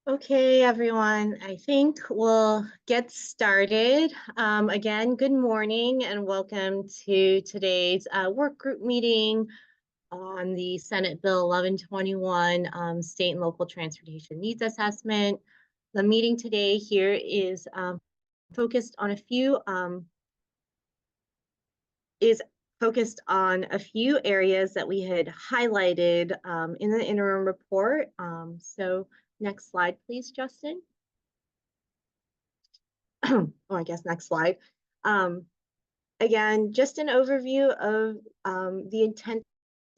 Okay, everyone, I think we'll get started. Again, good morning and welcome to today's work group meeting on the Senate Bill 1121 State and Local Transportation Needs Assessment. The meeting today here is focused on a few areas that we had highlighted in the interim report. So next slide, please, Justin. Oh, I guess next slide. Again, just an overview of the intent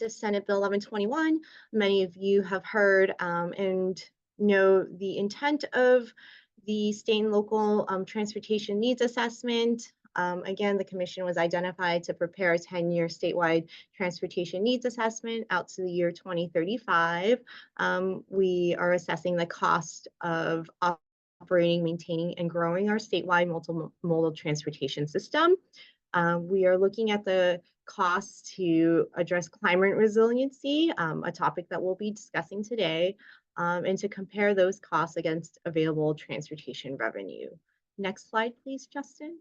of Senate Bill 1121. Many of you have heard and know the intent of the state and local transportation needs assessment. Again, the commission was identified to prepare a 10-year statewide transportation needs assessment out to the year 2035. We are assessing the cost of operating, maintaining, and growing our statewide multimodal transportation system. We are looking at the costs to address climate resiliency, a topic that we'll be discussing today, and to compare those costs against available transportation revenue. Next slide, please, Justin.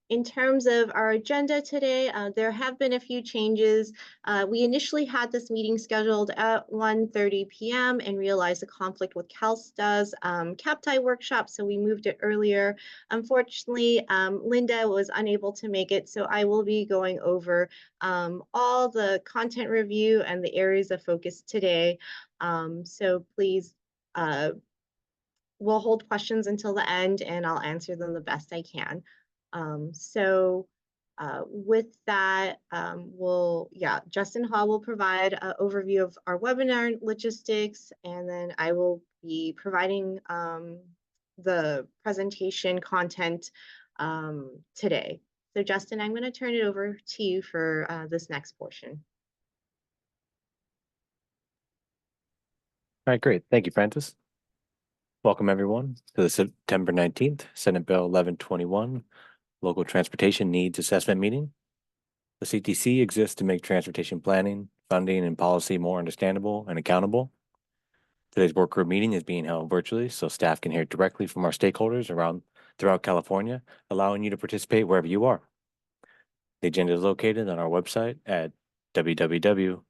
In terms of our agenda today, there have been a few changes. We initially had this meeting scheduled at 1:30 p.m. and realized a conflict with CalSTA's CAPTI workshop, so we moved it earlier. Unfortunately, Linda was unable to make it, so I will be going over all the content review and the areas of focus today. So please, we'll hold questions until the end and I'll answer them the best I can. With that, Justin Hall will provide an overview of our webinar logistics, and then I will be providing the presentation content today. So Justin, I'm going to turn it over to you for this next portion. All right, great. Thank you, Francis. Welcome, everyone, to the September 19th Senate Bill 1121 Local Transportation Needs Assessment Meeting. The CTC exists to make transportation planning, funding, and policy more understandable and accountable. Today's work group meeting is being held virtually, so staff can hear directly from our stakeholders throughout California, allowing you to participate wherever you are. The agenda is located on our website at www.catc.ca.gov.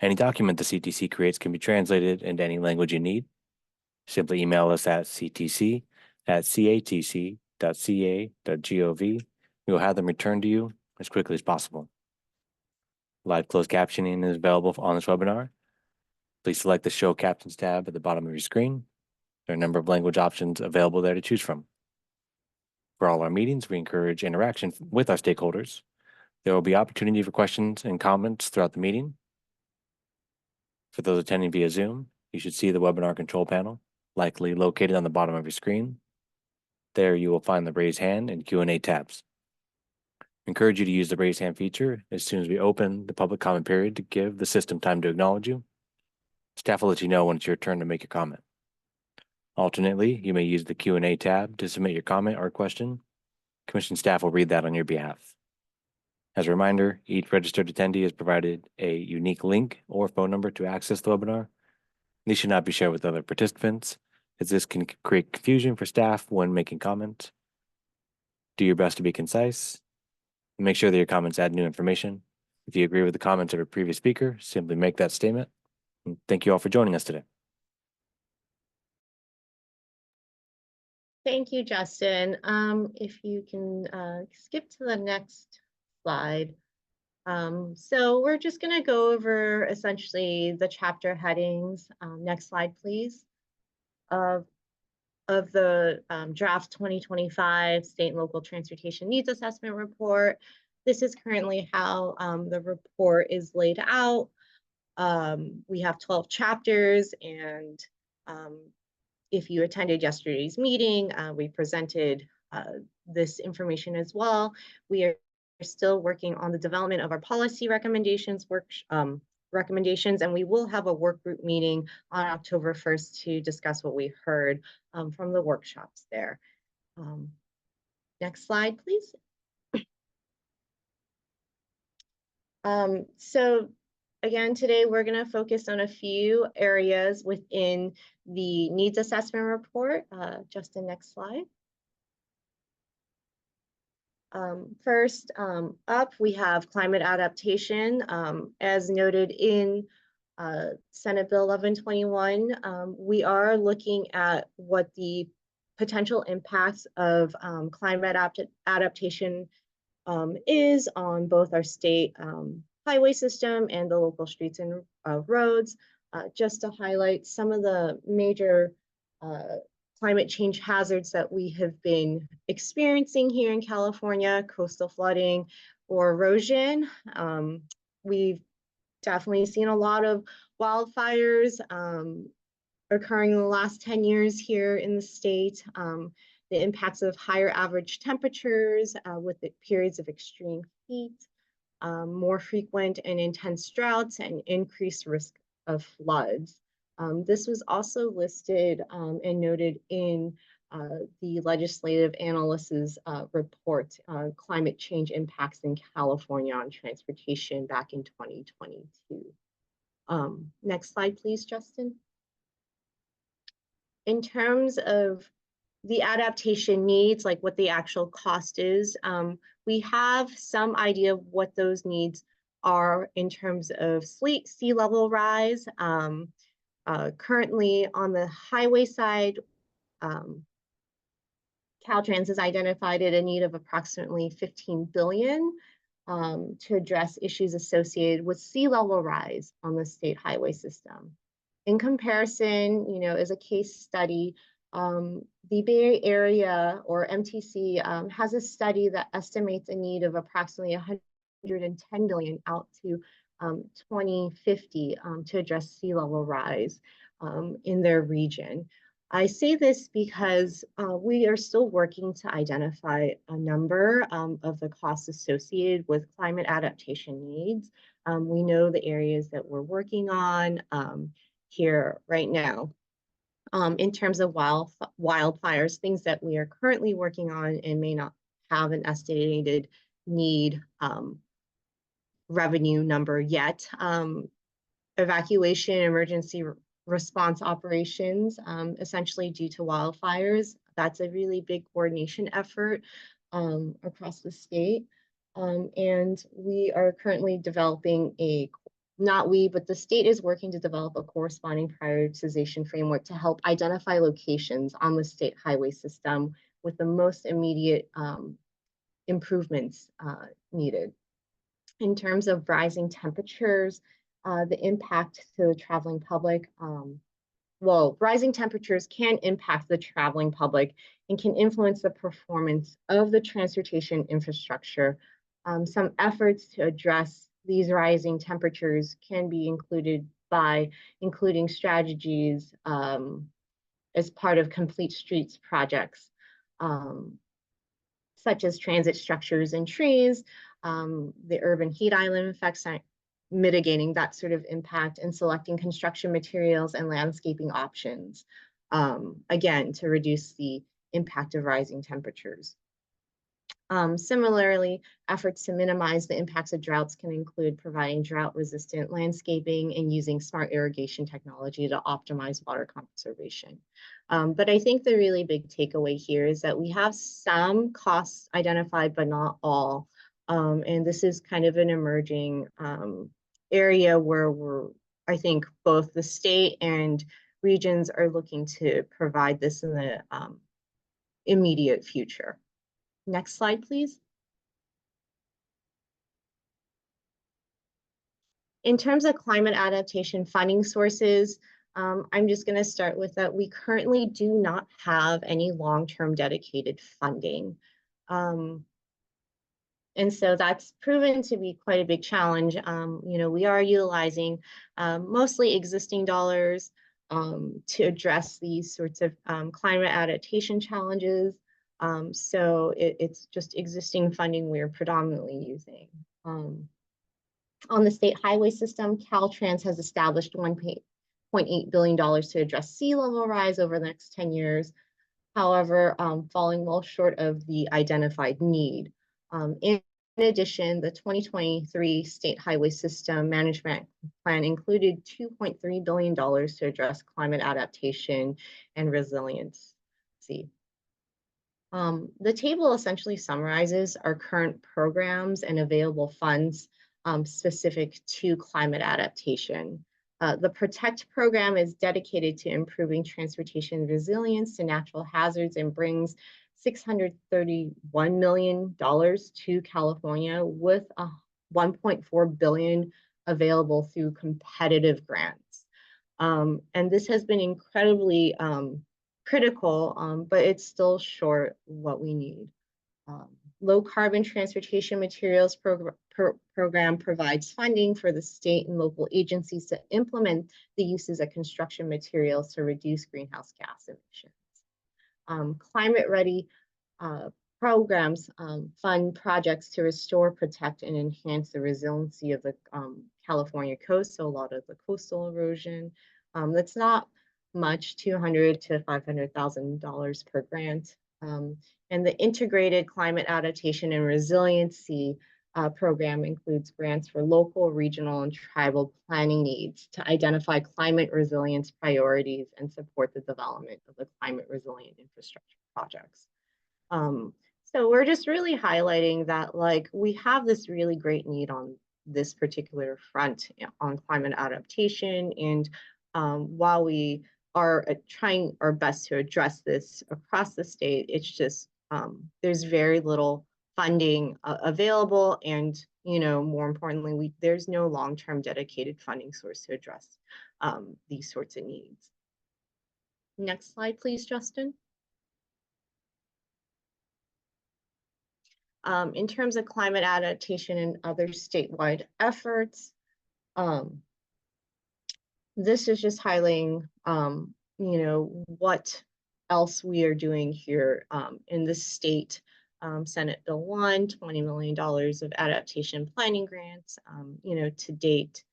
Any document the CTC creates can be translated into any language you need. Simply email us at ctc@catc.ca.gov. We will have them returned to you as quickly as possible. Live closed captioning is available on this webinar. Please select the Show Captions tab at the bottom of your screen. There are a number of language options available there to choose from. For all our meetings, we encourage interaction with our stakeholders. There will be opportunity for questions and comments throughout the meeting. For those attending via Zoom, you should see the webinar control panel, likely located on the bottom of your screen. There you will find the raise hand and Q&A tabs. I encourage you to use the raise hand feature as soon as we open the public comment period to give the system time to acknowledge you. Staff will let you know when it's your turn to make your comment. Alternately, you may use the Q&A tab to submit your comment or question. Commission staff will read that on your behalf. As a reminder, each registered attendee is provided a unique link or phone number to access the webinar. These should not be shared with other participants, as this can create confusion for staff when making comments. Do your best to be concise. Make sure that your comments add new information. If you agree with the comments of a previous speaker, simply make that statement. And thank you all for joining us today. Thank you, Justin. If you can skip to the next slide. So we're just going to go over essentially the chapter headings. Next slide, please. Of the draft 2025 State and Local Transportation Needs Assessment Report. This is currently how the report is laid out. We have 12 chapters, and if you attended yesterday's meeting, we presented this information as well. We are still working on the development of our policy recommendations, and we will have a work group meeting on October 1st to discuss what we heard from the workshops there. Next slide, please. So again, today we're going to focus on a few areas within the needs assessment report. Justin, next slide. First up, we have climate adaptation. As noted in Senate Bill 1121, we are looking at what the potential impacts of climate adaptation is on both our state highway system and the local streets and roads. Just to highlight some of the major climate change hazards that we have been experiencing here in California: coastal flooding or erosion. We've definitely seen a lot of wildfires occurring in the last 10 years here in the state. The impacts of higher average temperatures with the periods of extreme heat, more frequent and intense droughts, and increased risk of floods. This was also listed and noted in the legislative analyst's report, Climate Change Impacts in California on Transportation, back in 2022. Next slide, please, Justin. In terms of the adaptation needs, like what the actual cost is, we have some idea of what those needs are in terms of sea level rise. Currently on the highway side, Caltrans has identified a need of approximately 15 billion to address issues associated with sea level rise on the state highway system. In comparison, as a case study, the Bay Area, or MTC, has a study that estimates a need of approximately 110 billion out to 2050 to address sea level rise in their region. I say this because we are still working to identify a number of the costs associated with climate adaptation needs. We know the areas that we're working on here right now. In terms of wildfires, things that we are currently working on and may not have an estimated need revenue number yet. Evacuation, emergency response operations, essentially due to wildfires. That's a really big coordination effort across the state. And we are currently developing but the state is working to develop a corresponding prioritization framework to help identify locations on the state highway system with the most immediate improvements needed. In terms of rising temperatures, the impact to the traveling public, rising temperatures can impact the traveling public and can influence the performance of the transportation infrastructure. Some efforts to address these rising temperatures can be included by including strategies as part of complete streets projects, such as transit structures and trees, the urban heat island effects, mitigating that sort of impact, and selecting construction materials and landscaping options, again, to reduce the impact of rising temperatures. Similarly, efforts to minimize the impacts of droughts can include providing drought-resistant landscaping and using smart irrigation technology to optimize water conservation. But I think the really big takeaway here is that we have some costs identified, but not all. And this is kind of an emerging area where I think both the state and regions are looking to provide this in the immediate future. Next slide, please. In terms of climate adaptation funding sources, I'm just going to start with that we currently do not have any long-term dedicated funding. And so that's proven to be quite a big challenge. We are utilizing mostly existing dollars to address these sorts of climate adaptation challenges. So it's just existing funding we're predominantly using. On the state highway system, Caltrans has established $1.8 billion to address sea level rise over the next 10 years. However, falling well short of the identified need. In In addition, the 2023 State Highway System Management Plan included $2.3 billion to address climate adaptation and resiliency. The table essentially summarizes our current programs and available funds specific to climate adaptation. The PROTECT program is dedicated to improving transportation resilience to natural hazards and brings $631 million to California with $1.4 billion available through competitive grants. And this has been incredibly critical, but it's still short what we need. Low carbon transportation materials program provides funding for the state and local agencies to implement the uses of construction materials to reduce greenhouse gas emissions. Climate ready programs fund projects to restore, protect, and enhance the resiliency of the California coast. So a lot of the coastal erosion. That's not much, $200,000 to $500,000 per grant. And the Integrated Climate Adaptation and Resiliency program includes grants for local, regional, and tribal planning needs to identify climate resilience priorities and support the development of the climate resilient infrastructure projects. So we're just really highlighting that, like, we have this really great need on this particular front on climate adaptation. And while we are trying our best to address this across the state, it's just there's very little funding available, and more importantly, there's no long-term dedicated funding source to address these sorts of needs. Next slide, please, Justin. In terms of climate adaptation and other statewide efforts, this is just highlighting, what else we are doing here in the state. Senate Bill 1, $20 million of adaptation planning grants. To date,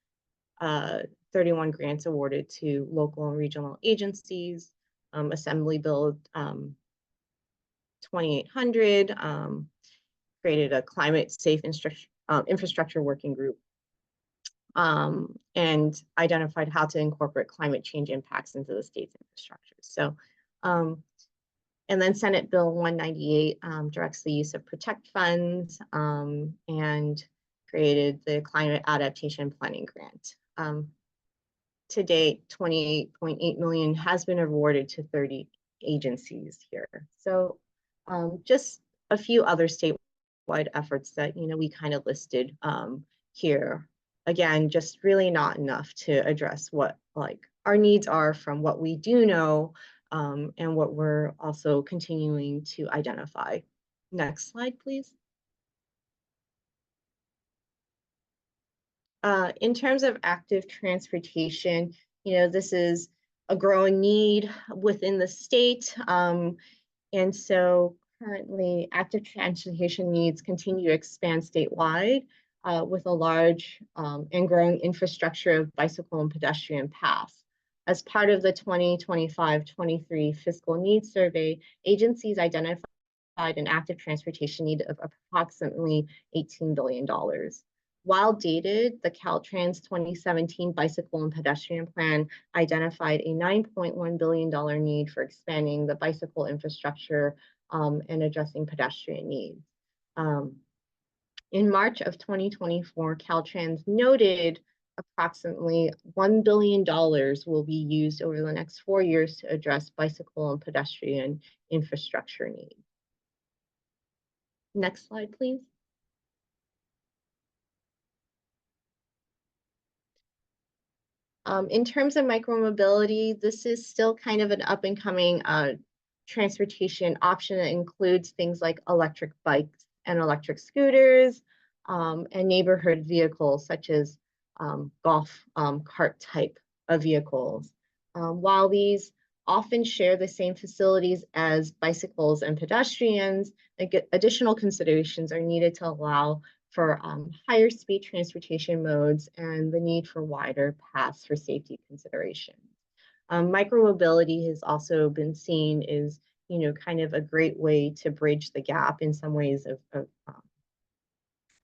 31 grants awarded to local and regional agencies. Assembly Bill 2800 created a climate safe infrastructure working group and identified how to incorporate climate change impacts into the state's infrastructure. So, and then Senate Bill 198 directs the use of PROTECT funds and created the Climate Adaptation Planning Grant. To date, $28.8 million has been awarded to 30 agencies here. So just a few other statewide efforts that we kind of listed here. Again, just really not enough to address what our needs are from what we do know and what we're also continuing to identify. Next slide, please. In terms of active transportation, this is a growing need within the state. And so currently active transportation needs continue to expand statewide with a large and growing infrastructure of bicycle and pedestrian paths. As part of the 2025-23 fiscal needs survey, agencies identified an active transportation need of approximately $18 billion. While dated, the Caltrans 2017 Bicycle and Pedestrian Plan identified a $9.1 billion need for expanding the bicycle infrastructure and addressing pedestrian needs. In March of 2024, Caltrans noted approximately $1 billion will be used over the next 4 years to address bicycle and pedestrian infrastructure needs. Next slide, please. In terms of micromobility, this is still kind of an up and coming transportation option that includes things like electric bikes and electric scooters and neighborhood vehicles such as golf cart type of vehicles. While these often share the same facilities as bicycles and pedestrians, additional considerations are needed to allow for higher speed transportation modes and the need for wider paths for safety considerations. Micromobility has also been seen as, kind of a great way to bridge the gap in some ways of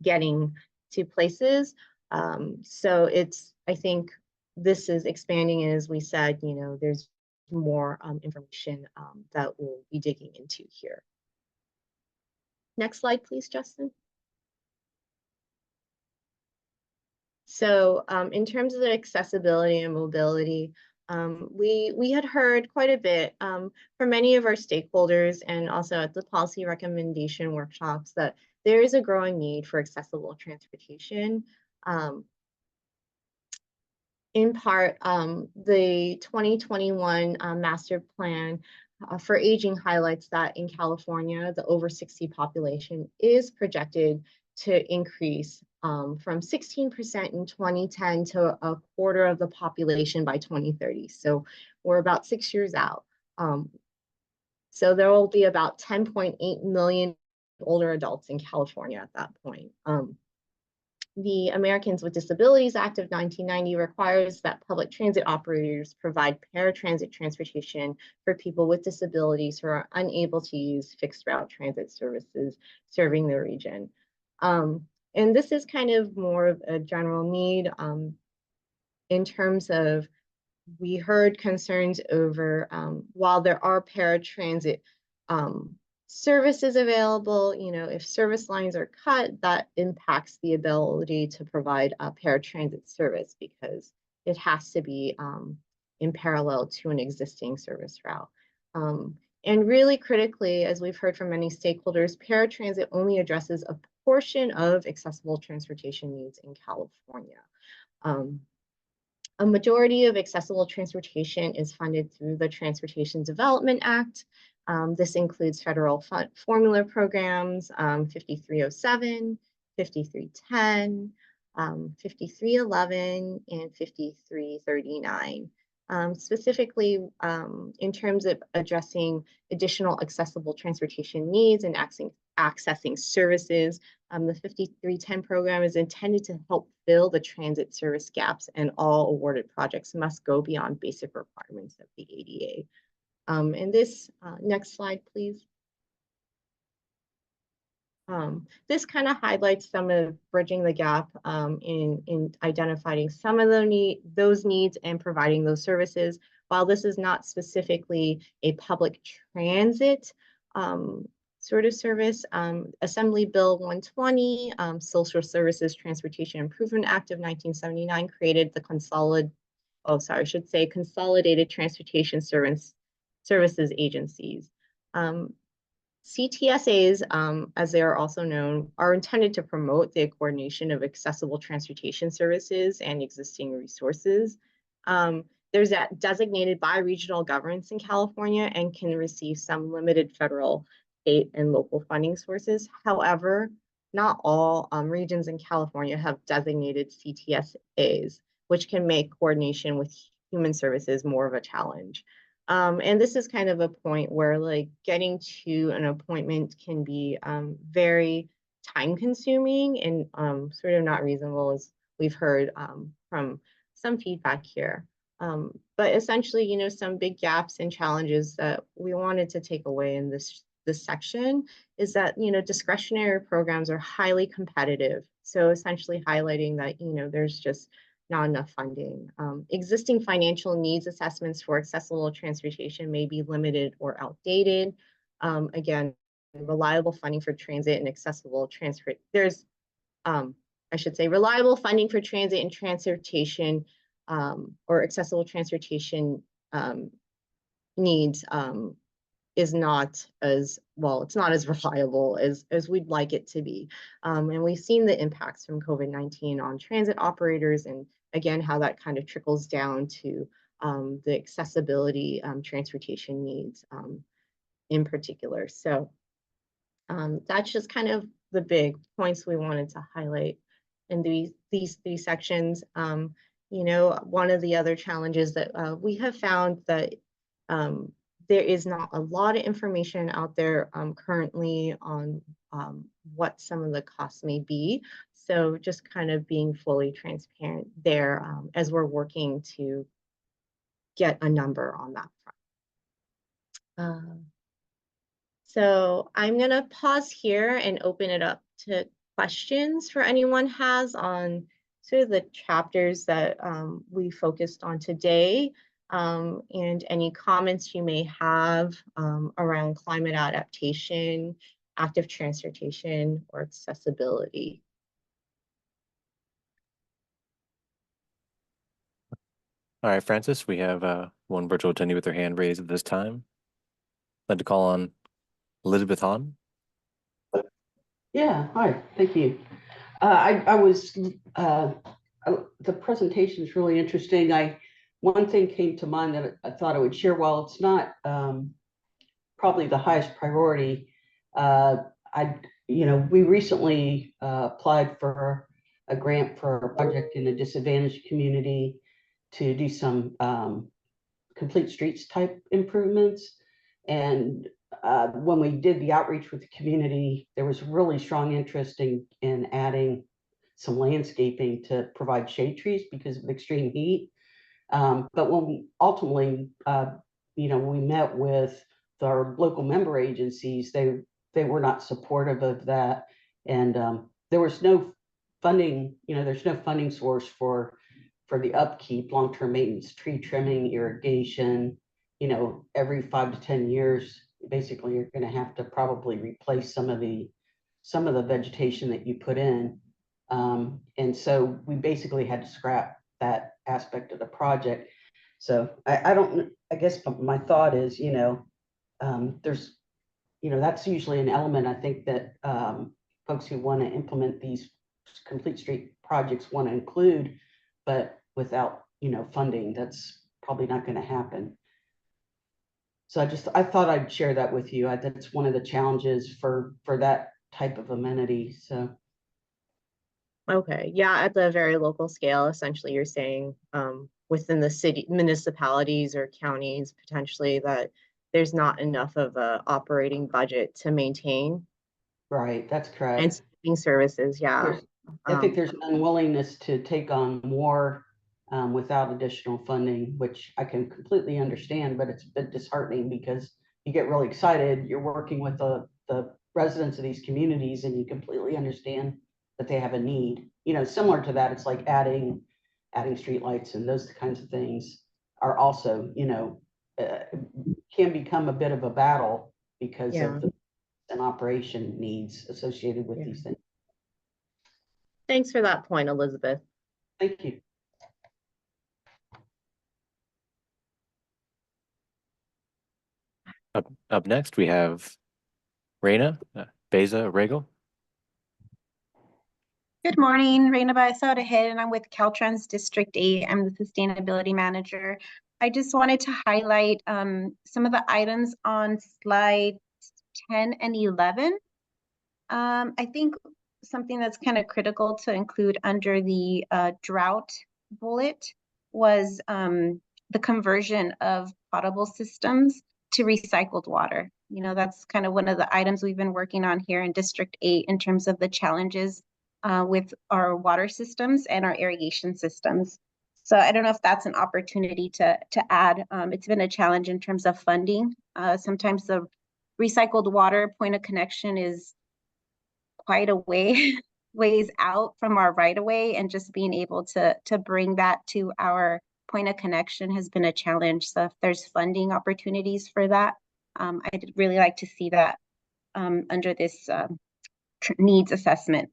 getting to places. So I think this is expanding, and as we said, there's more information that we'll be digging into here. Next slide, please, Justin. So in terms of the accessibility and mobility, we had heard quite a bit from many of our stakeholders and also at the policy recommendation workshops that there is a growing need for accessible transportation. In part, the 2021 master plan for aging highlights that in California, the over 60 population is projected to increase from 16% in 2010 to a quarter of the population by 2030. So we're about 6 years out. So there will be about 10.8 million older adults in California at that point. The Americans with Disabilities Act of 1990 requires that public transit operators provide paratransit transportation for people with disabilities who are unable to use fixed route transit services serving the region. And this is kind of more of a general need in terms of we heard concerns over while there are paratransit services available, if service lines are cut, that impacts the ability to provide a paratransit service because it has to be in parallel to an existing service route. And really critically, as we've heard from many stakeholders, paratransit only addresses a portion of accessible transportation needs in California. A majority of accessible transportation is funded through the Transportation Development Act. This includes federal formula programs, 5307, 5310, 5311, and 5339. Specifically, in terms of addressing additional accessible transportation needs and accessing services, the 5310 program is intended to help fill the transit service gaps, and all awarded projects must go beyond basic requirements of the ADA. And this, next slide, please. This kind of highlights some of bridging the gap in identifying some of those needs and providing those services. While this is not specifically a public transit sort of service, Assembly Bill 120, Social Services Transportation Improvement Act of 1979 created the Consolidated Transportation Services Agencies. CTSAs, as they are also known, are intended to promote the coordination of accessible transportation services and existing resources. There's that designated by regional governments in California and can receive some limited federal, state, and local funding sources. However, not all regions in California have designated CTSAs, which can make coordination with human services more of a challenge. And this is kind of a point where like getting to an appointment can be very time consuming and sort of not reasonable, as we've heard from some feedback here. But essentially, some big gaps and challenges that we wanted to take away in this section is that, discretionary programs are highly competitive. So essentially highlighting that, there's just not enough funding. Existing financial needs assessments for accessible transportation may be limited or outdated. Again, reliable funding for transit and accessible transport. There's, I should say, reliable funding for transit and transportation or accessible transportation needs is not as well, it's not as reliable as we'd like it to be. And we've seen the impacts from COVID-19 on transit operators and again, how that kind of trickles down to the accessibility transportation needs in particular. So that's just kind of the big points we wanted to highlight in these three sections. One of the other challenges that we have found that there is not a lot of information out there currently on what some of the costs may be. So just kind of being fully transparent there as we're working to get a number on that front. So I'm gonna pause here and open it up to questions for anyone has on sort of the chapters that we focused on today, and any comments you may have around climate adaptation, active transportation, or accessibility. All right, Francis, we have one virtual attendee with their hand raised at this time. I'd like to call on Elizabeth Hahn. Yeah, hi, thank you. The presentation is really interesting. One thing came to mind that I thought I would share. While it's not probably the highest priority, we recently applied for a grant for a project in a disadvantaged community to do some complete streets type improvements. And when we did the outreach with the community, there was really strong interest in adding some landscaping to provide shade trees because of extreme heat. But when we ultimately, we met with our local member agencies, they were not supportive of that. And there was no funding, there's no funding source for the upkeep, long-term maintenance, tree trimming, irrigation. Every 5 to 10 years, basically you're going to have to probably replace some of the vegetation that you put in. And so we basically had to scrap that aspect of the project. So I guess my thought is, there's, that's usually an element I think that folks who want to implement these complete street projects want to include, but without, funding, that's probably not going to happen. So I thought I'd share that with you. That's one of the challenges for that type of amenity. So. Okay, yeah, at the very local scale, essentially you're saying within the city, municipalities or counties, potentially that there's not enough of a operating budget to maintain. Right, that's correct. And services, yeah. I think there's an unwillingness to take on more without additional funding, which I can completely understand, but it's a bit disheartening because you get really excited. You're working with the residents of these communities and you completely understand that they have a need. Similar to that, it's like adding streetlights and those kinds of things are also, can become a bit of a battle because of an operation needs associated with these things. Thanks for that point, Elizabeth. Thank you. Up next, we have Reina Beza Rego. Good morning, Reina Baezada Head, and I'm with Caltrans District 8. I'm the Sustainability Manager. I just wanted to highlight some of the items on slides 10 and 11. I think something that's kind of critical to include under the drought bullet was the conversion of potable systems to recycled water. That's kind of one of the items we've been working on here in District 8 in terms of the challenges with our water systems and our irrigation systems. So I don't know if that's an opportunity to add. It's been a challenge in terms of funding. Sometimes the recycled water point of connection is quite a ways out from our right of way, and just being able to bring that to our point of connection has been a challenge. So if there's funding opportunities for that, I'd really like to see that under this needs assessment.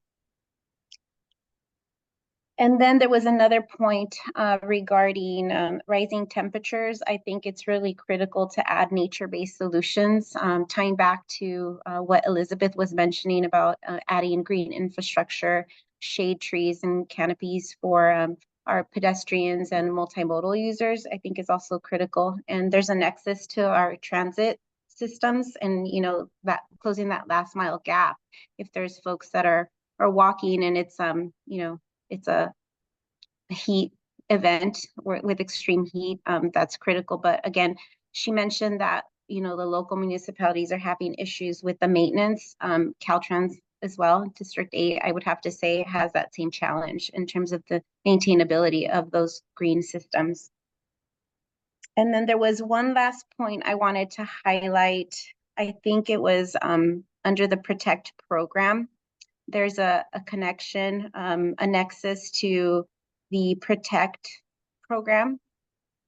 And then there was another point regarding rising temperatures. I think it's really critical to add nature-based solutions, tying back to what Elizabeth was mentioning about adding green infrastructure, shade trees and canopies for our pedestrians and multimodal users, I think is also critical. And there's a nexus to our transit systems and, that closing that last mile gap. If there's folks that are walking and it's, it's a heat event with extreme heat, that's critical. But again, she mentioned that, the local municipalities are having issues with the maintenance. Caltrans as well, District 8, I would have to say, has that same challenge in terms of the maintainability of those green systems. And then there was one last point I wanted to highlight. I think it was under the Protect program. there's a connection, a nexus to the Protect program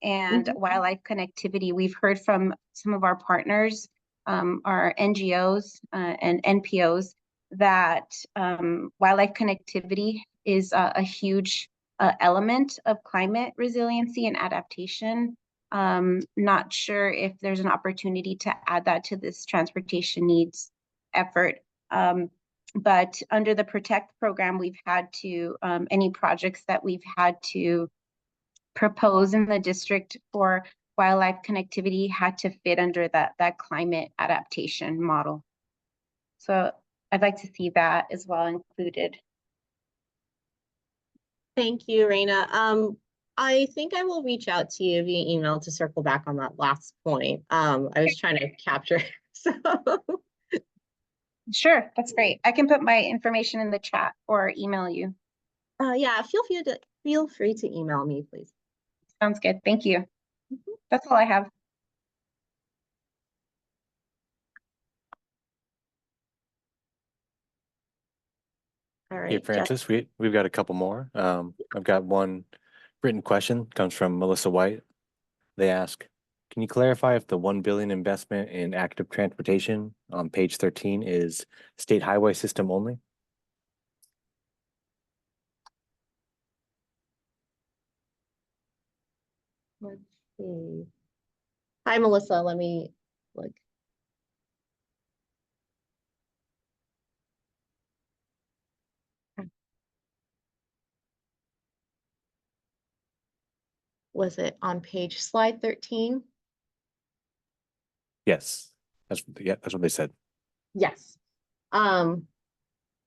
and wildlife connectivity. We've heard from some of our partners, our NGOs and NPOs, that wildlife connectivity is a huge element of climate resiliency and adaptation. Not sure if there's an opportunity to add that to this transportation needs effort. But under the Protect program, we've had to, any projects that we've had to propose in the district for wildlife connectivity had to fit under that climate adaptation model. So I'd like to see that as well included. Thank you, Raina. I think I will reach out to you via email to circle back on that last point. I was trying to capture, so. Sure, that's great. I can put my information in the chat or email you. Yeah, feel free to email me, please. Sounds good. Thank you. That's all I have. All Hey, right, Jen. Francis, we've got a couple more. I've got one written question, comes from Melissa White. They ask, can you clarify if the 1 billion investment in active transportation on page 13 is state highway system only? Let's see. Hi, Melissa. Let me look. Was it on slide 13? Yes, that's what they said. Yes.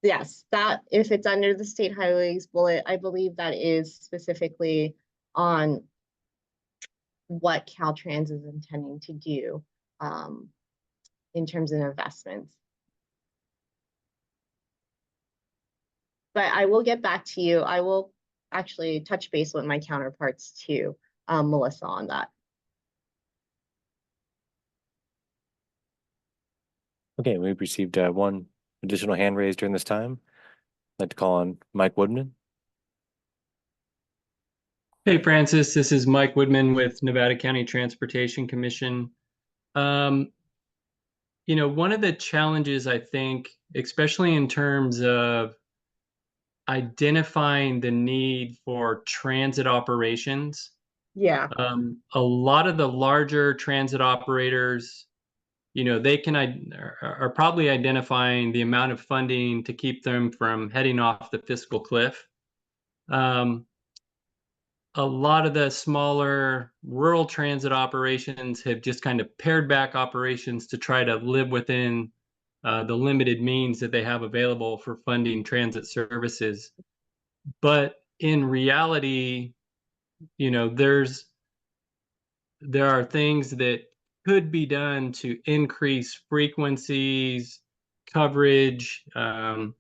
Yes, that if it's under the state highways bullet, I believe that is specifically on what Caltrans is intending to do in terms of investments. But I will get back to you. I will actually touch base with my counterparts too, Melissa, on that. Okay, we've received one additional hand raised during this time. I'd like to call on Mike Woodman. Hey, Francis, this is Mike Woodman with Nevada County Transportation Commission. One of the challenges, I think, especially in terms of identifying the need for transit operations. Yeah. A lot of the larger transit operators, they are probably identifying the amount of funding to keep them from heading off the fiscal cliff. A lot of the smaller rural transit operations have just kind of pared back operations to try to live within the limited means that they have available for funding transit services. But in reality, there are things that could be done to increase frequencies, coverage, and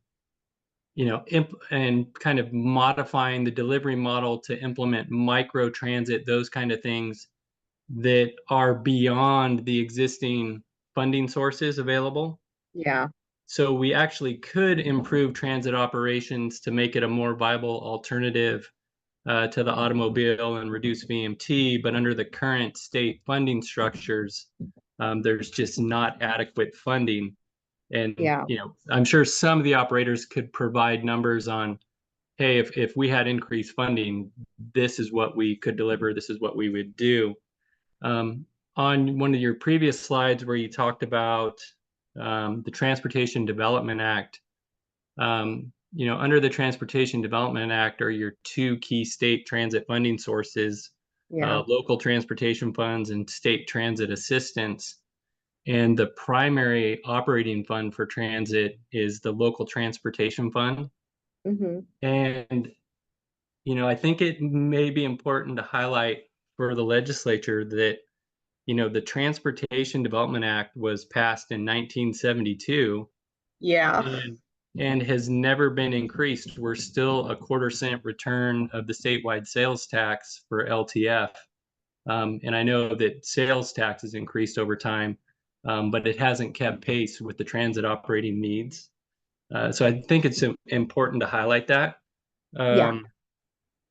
kind of modifying the delivery model to implement micro transit, those kind of things that are beyond the existing funding sources available. Yeah. So we actually could improve transit operations to make it a more viable alternative to the automobile and reduce VMT, but under the current state funding structures, there's just not adequate funding. And Yeah. I'm sure some of the operators could provide numbers on, hey, if we had increased funding, this is what we could deliver, this is what we would do. On one of your previous slides where you talked about the Transportation Development Act, under the Transportation Development Act are your two key state transit funding sources, local transportation funds and state transit assistance. And the primary operating fund for transit is the local transportation fund. Mm-hmm. And, I think it may be important to highlight for the legislature that, the Transportation Development Act was passed in 1972. Yeah. And has never been increased. We're still a 1/4 cent return of the statewide sales tax for LTF. And I know that sales tax has increased over time, but it hasn't kept pace with the transit operating needs. So I think it's important to highlight that. Yeah.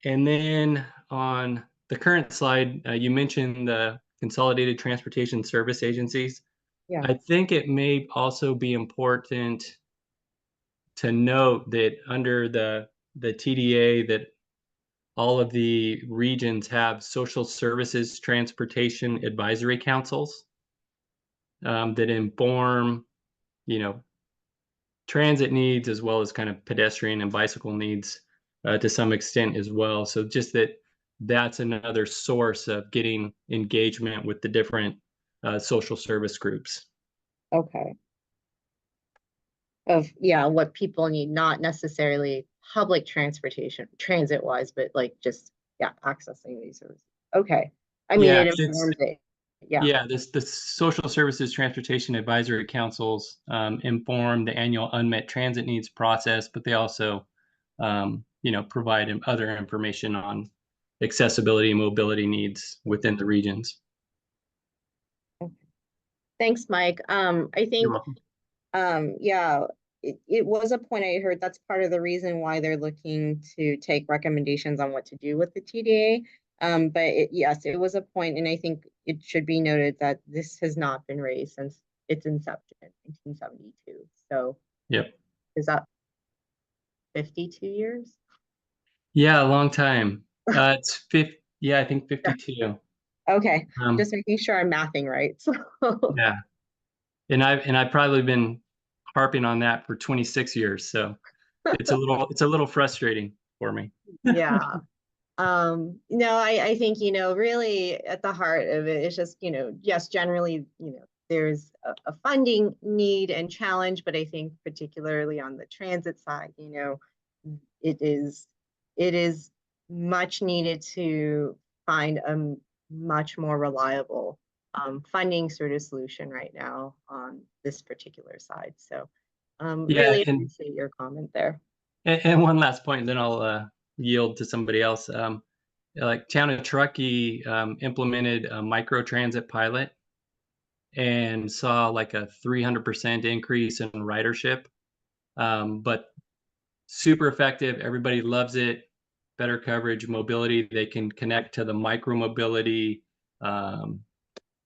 And then on the current slide, you mentioned the Consolidated Transportation Service Agencies. Yeah. I think it may also be important to note that under the TDA that all of the regions have social services transportation advisory councils that inform, transit needs as well as kind of pedestrian and bicycle needs to some extent as well. So just that's another source of getting engagement with the different social service groups. Okay. Of, yeah, what people need, not necessarily public transportation, transit wise, but like just, yeah, accessing these services. Okay. I mean, Yeah, it informs it. Yeah. Yeah, the Social Services Transportation Advisory Councils inform the annual unmet transit needs process, but they also, provide other information on accessibility and mobility needs within the regions. Thanks, Mike. I You're think, welcome. yeah, it was a point I heard. That's part of the reason why they're looking to take recommendations on what to do with the TDA. But yes, it was a point, and I think it should be noted that this has not been raised since its inception in 1972. So Yep. is that 52 years? Yeah, a long time. It's 50. Yeah, I think 52. Okay, Um, just making sure I'm mathing right. So yeah, and I've probably been harping on that for 26 years, so it's a little frustrating for me. yeah. No, I think, really at the heart of it is just, yes, generally, there's a funding need and challenge, but I think particularly on the transit side, it is much needed to find a much more reliable funding sort of solution right now on this particular side. So Yeah, really and appreciate your comment there. one last point, then I'll yield to somebody else. Like Town of Truckee implemented a micro transit pilot and saw like a 300% increase in ridership, but super effective. Everybody loves it. Better coverage, mobility. They can connect to the micro mobility,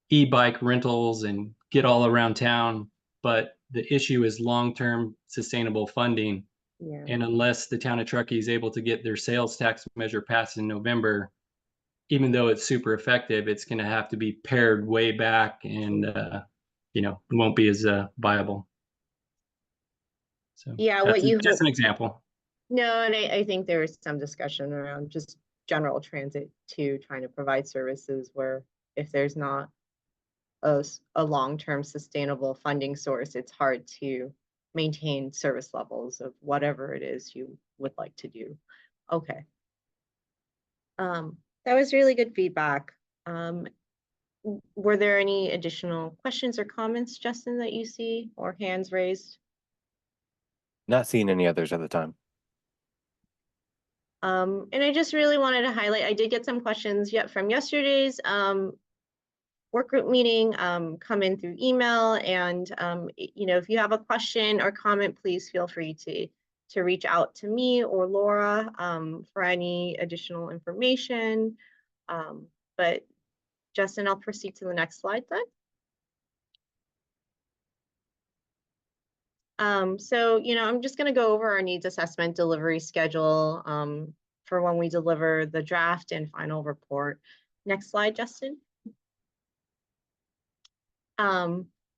e-bike rentals, and get all around town. But the issue is long-term sustainable funding. Yeah. And unless the Town of Truckee is able to get their sales tax measure passed in November, even though it's super effective, it's going to have to be pared way back, and it won't be as viable. So Yeah, that's what you just hope. an example. No, and I think there was some discussion around just general transit too, trying to provide services where if there's not a long-term sustainable funding source, it's hard to maintain service levels of whatever it is you would like to do. Okay. That was really good feedback. Were there any additional questions or comments, Justin, that you see, or hands raised? Not seeing any others at the time. And I just really wanted to highlight, I did get some questions yet from yesterday's work group meeting come in through email. And, if you have a question or comment, please feel free to reach out to me or Laura for any additional information. But Justin, I'll proceed to the next slide then. So, I'm just going to go over our needs assessment delivery schedule for when we deliver the draft and final report. Next slide, Justin.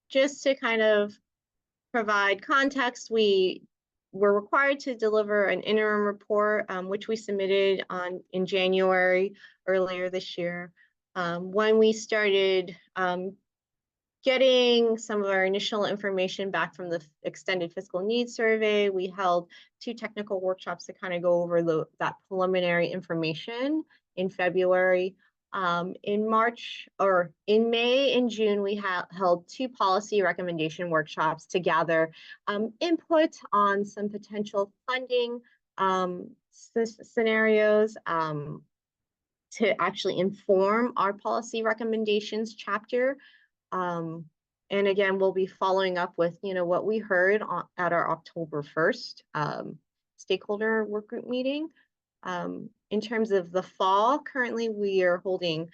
Just to kind of provide context, we were required to deliver an interim report, which we submitted in January earlier this year. When we started getting some of our initial information back from the extended fiscal needs survey, we held 2 technical workshops to kind of go over that preliminary information in February. In March, or in May and June, we held 2 policy recommendation workshops to gather input on some potential funding scenarios to actually inform our policy recommendations chapter. And again, we'll be following up with, what we heard at our October 1st stakeholder work group meeting. In terms of the fall, currently we are holding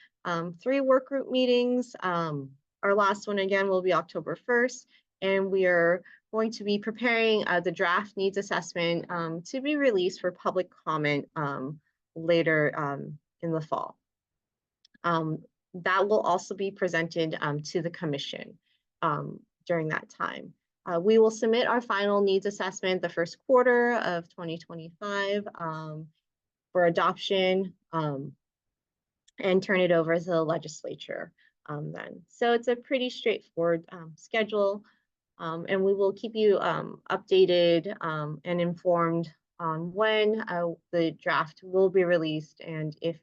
3 work group meetings. Our last one again will be October 1st, and we are going to be preparing the draft needs assessment to be released for public comment later in the fall. That will also be presented to the commission during that time. We will submit our final needs assessment the first quarter of 2025 for adoption and turn it over to the legislature then. So it's a pretty straightforward schedule, and we will keep you updated and informed on when the draft will be released, and if,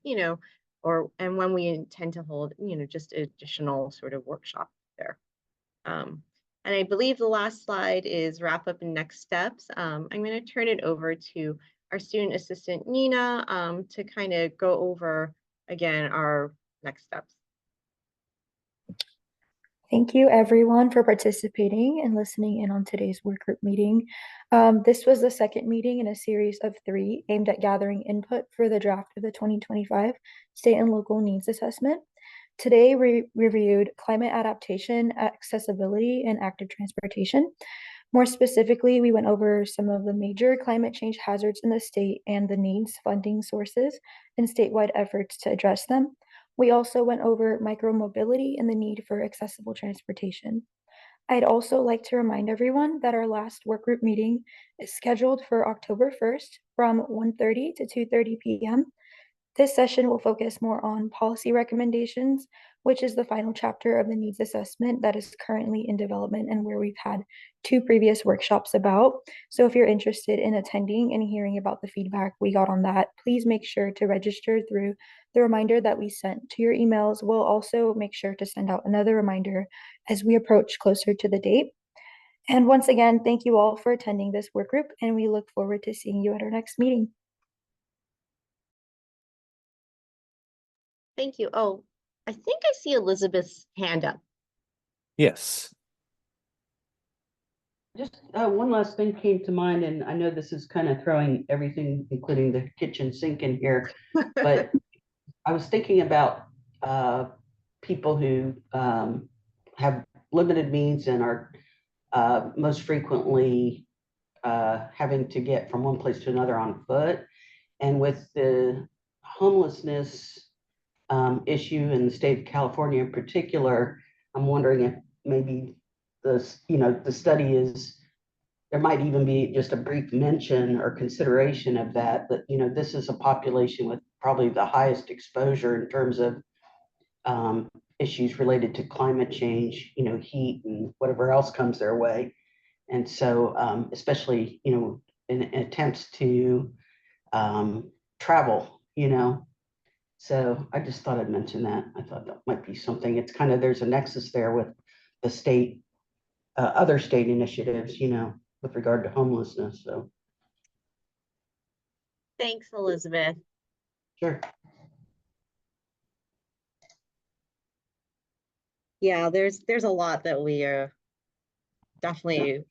and when we intend to hold, just additional sort of workshop there. And I believe the last slide is wrap up and next steps. I'm going to turn it over to our student assistant, Nina, to kind of go over, again, our next steps. Thank you everyone for participating and listening in on today's work group meeting. This was the second meeting in a series of 3 aimed at gathering input for the draft of the 2025 state and local needs assessment. Today we reviewed climate adaptation, accessibility, and active transportation. More specifically, we went over some of the major climate change hazards in the state and the needs, funding sources, and statewide efforts to address them. We also went over micromobility and the need for accessible transportation. I'd also like to remind everyone that our last work group meeting is scheduled for October 1st from 1:30 to 2:30 p.m. This session will focus more on policy recommendations, which is the final chapter of the needs assessment that is currently in development and where we've had 2 previous workshops about. So if you're interested in attending and hearing about the feedback we got on that, please make sure to register through the reminder that we sent to your emails. We'll also make sure to send out another reminder as we approach closer to the date. And once again, thank you all for attending this work group, and we look forward to seeing you at our next meeting. Thank you. Oh, I think I see Elizabeth's hand up. Yes. Just one last thing came to mind, and I know this is kind of throwing everything, including the kitchen sink in here, but I was thinking about people who have limited means and are most frequently having to get from one place to another on foot. And with the homelessness issue in the state of California in particular, I'm wondering if maybe the study is, there might even be just a brief mention or consideration of that, this is a population with probably the highest exposure in terms of issues related to climate change, heat and whatever else comes their way. And so especially, in attempts to travel, so I just thought I'd mention that. I thought that might be something. It's kind of, there's a nexus there with the state, other state initiatives, with regard to homelessness. So. Thanks, Elizabeth. Sure. Yeah, there's a lot that we definitely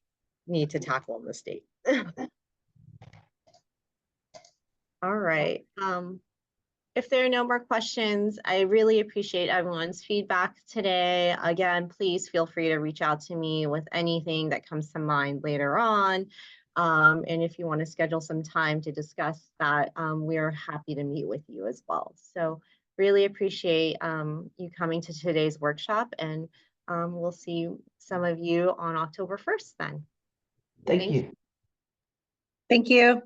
need to tackle in the state. All right. If there are no more questions, I really appreciate everyone's feedback today. Again, please feel free to reach out to me with anything that comes to mind later on. And if you want to schedule some time to discuss that, we are happy to meet with you as well. So really appreciate you coming to today's workshop, and we'll see some of you on October 1st then. Thank you. Thank you.